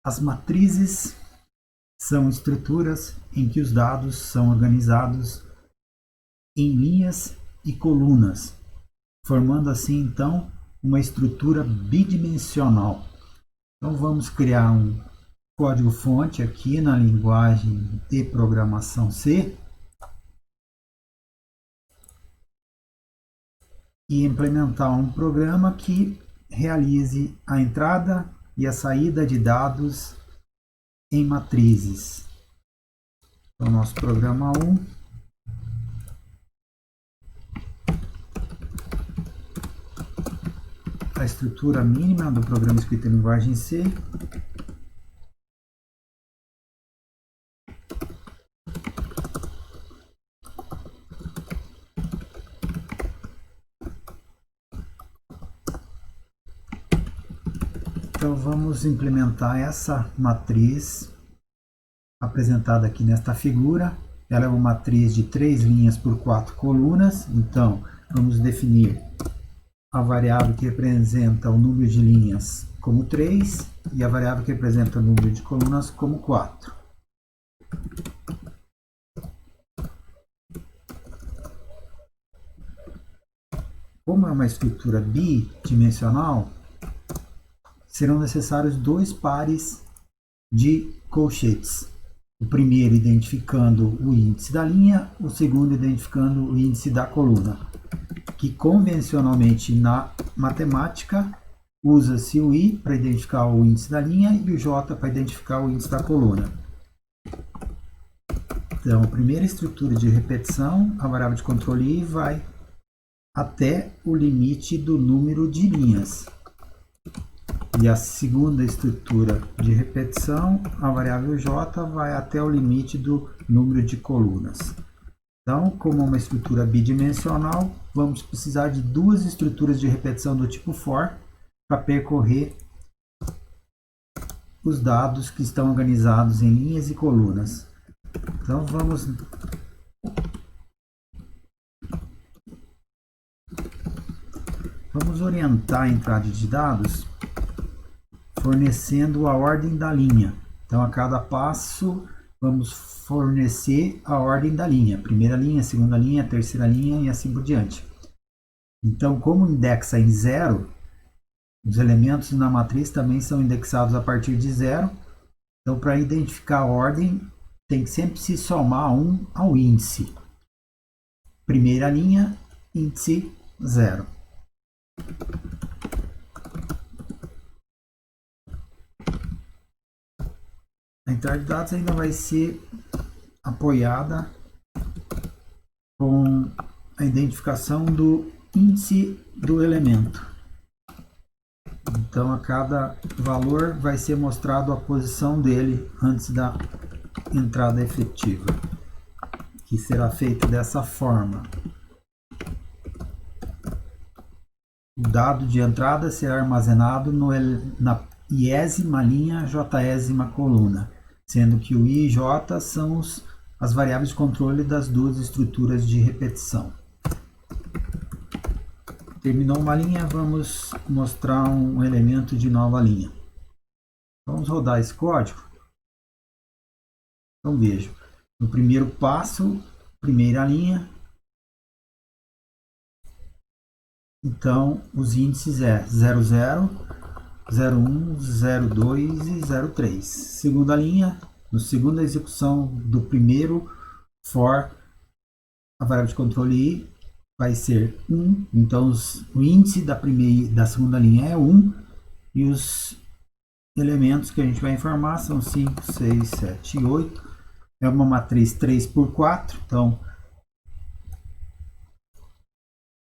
As matrizes são estruturas em que os dados são organizados em linhas e colunas, formando assim então uma estrutura bidimensional. Então vamos criar um código-fonte aqui na linguagem de programação C e implementar um programa que realize a entrada e a saída de dados em matrizes. Então, nosso programa 1. A estrutura mínima do programa escrito em linguagem C. Então vamos implementar essa matriz apresentada aqui nesta figura. Ela é uma matriz de 3 linhas por 4 colunas. Então vamos definir a variável que representa o número de linhas como 3 e a variável que representa o número de colunas como 4. Como é uma estrutura bidimensional, serão necessários 2 pares de colchetes. O primeiro identificando o índice da linha, o segundo identificando o índice da coluna, que convencionalmente na matemática usa-se o i para identificar o índice da linha e o j para identificar o índice da coluna. Então, a primeira estrutura de repetição, a variável de controle i vai até o limite do número de linhas. E a segunda estrutura de repetição, a variável j, vai até o limite do número de colunas. Então, como é uma estrutura bidimensional, vamos precisar de 2 estruturas de repetição do tipo for para percorrer os dados que estão organizados em linhas e colunas. Então, vamos orientar a entrada de dados fornecendo a ordem da linha. Então, a cada passo, vamos fornecer a ordem da linha. Primeira linha, segunda linha, terceira linha e assim por diante. Então, como indexa em 0, os elementos na matriz também são indexados a partir de 0. Então, para identificar a ordem, tem que sempre se somar 1 ao índice. Primeira linha, índice 0. A entrada de dados ainda vai ser apoiada com a identificação do índice do elemento. Então, a cada valor vai ser mostrado a posição dele antes da entrada efetiva, que será feito dessa forma. O dado de entrada será armazenado na iésima linha, jésima coluna, sendo que o i e j são as variáveis de controle das 2 estruturas de repetição. Terminou uma linha, vamos mostrar um elemento de nova linha. Vamos rodar esse código. Então veja, no primeiro passo, primeira linha, então os índices é 00, 01, 02 e 03. Segunda linha, na segunda execução do primeiro for, a variável de controle i vai ser 1, então o índice da segunda linha é 1 e os elementos que a gente vai informar são 5, 6, 7 e 8. É uma matriz 3 por 4, então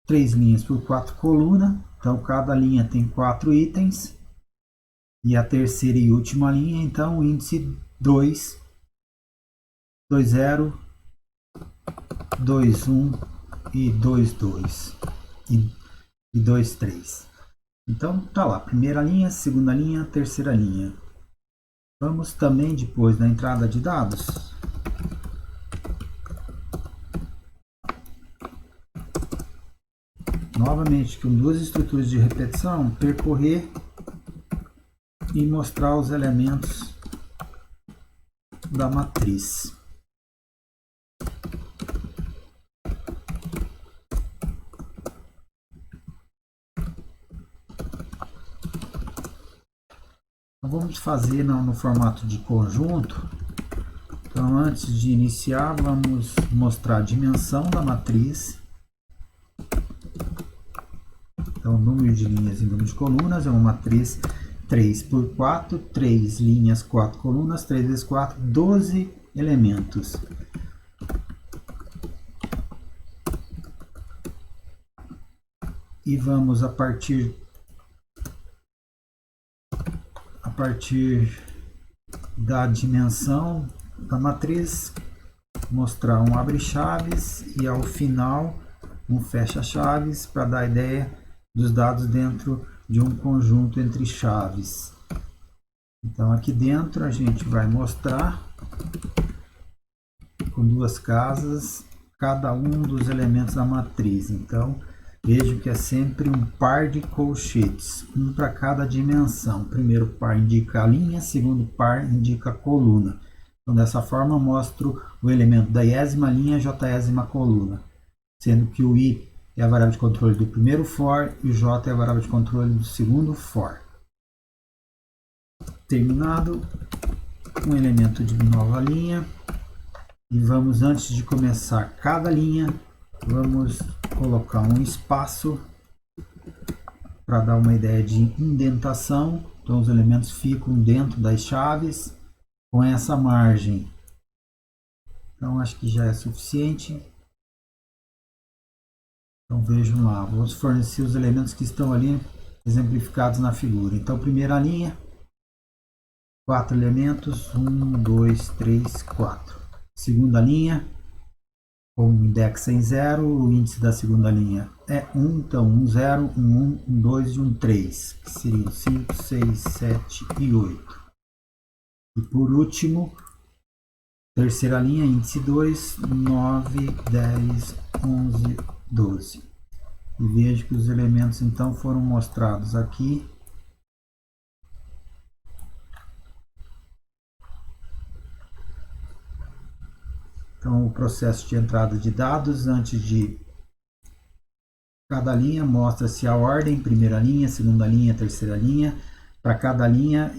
3 linhas por 4 colunas, então cada linha tem 4 itens. E a terceira e última linha, então, o índice 2, 20, 21 e 22 e 23. Então, tá lá, primeira linha, segunda linha, terceira linha. Vamos também, depois da entrada de dados, novamente com 2 estruturas de repetição, percorrer e mostrar os elementos da matriz. Então, vamos fazer no formato de conjunto. Então, antes de iniciar, vamos mostrar a dimensão da matriz. Então, número de linhas e número de colunas é uma matriz 3 por 4, 3 linhas, 4 colunas, 3 vezes 4, 12 elementos. E vamos, a partir da dimensão da matriz, mostrar um abre-chaves e ao final um fecha-chaves para dar a ideia dos dados dentro de um conjunto entre chaves. Então aqui dentro a gente vai mostrar com duas casas cada um dos elementos da matriz. Então vejo que é sempre um par de colchetes, um para cada dimensão. O primeiro par indica a linha, segundo par indica a coluna. Então dessa forma eu mostro o elemento da i-ésima linha e j-ésima coluna, sendo que o i é a variável de controle do primeiro for e o j é a variável de controle do segundo for. Terminado, um elemento de nova linha. E vamos, antes de começar cada linha, vamos colocar um espaço para dar uma ideia de indentação. Então os elementos ficam dentro das chaves com essa margem. Então acho que já é suficiente. Então vejam lá, vamos fornecer os elementos que estão ali exemplificados na figura. Então primeira linha, 4 elementos, 1, 2, 3, 4. Segunda linha, com o index em 0, o índice da segunda linha é 1, então 1, 0, 1, 1, 1, 2 e 1, 3, que seriam 5, 6, 7 e 8. E por último, terceira linha, índice 2, 9, 10, 11, 12. E vejo que os elementos então foram mostrados aqui. Então o processo de entrada de dados, antes de cada linha, mostra-se a ordem, primeira linha, segunda linha, terceira linha. Para cada linha,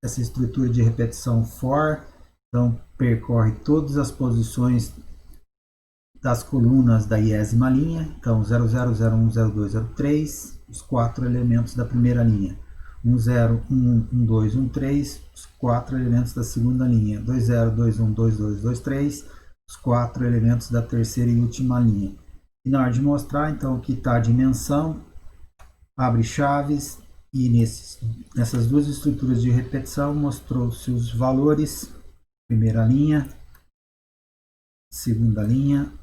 essa estrutura de repetição for, então percorre todas as posições das colunas da i-ésima linha, então 00, 01, 02, 03, os 4 elementos da primeira linha, 10, 11, 12, 13, os 4 elementos da segunda linha, 20, 21, 22, 23, os 4 elementos da terceira e última linha. E na hora de mostrar, então aqui está a dimensão, abre chaves, e nessas duas estruturas de repetição mostrou-se os valores, primeira linha, segunda linha,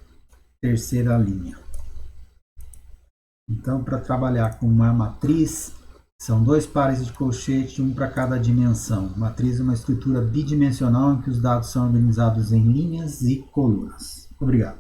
terceira linha. Então, para trabalhar com uma matriz, são 2 pares de colchete, um para cada dimensão. Matriz é uma estrutura bidimensional em que os dados são organizados em linhas e colunas. Obrigado.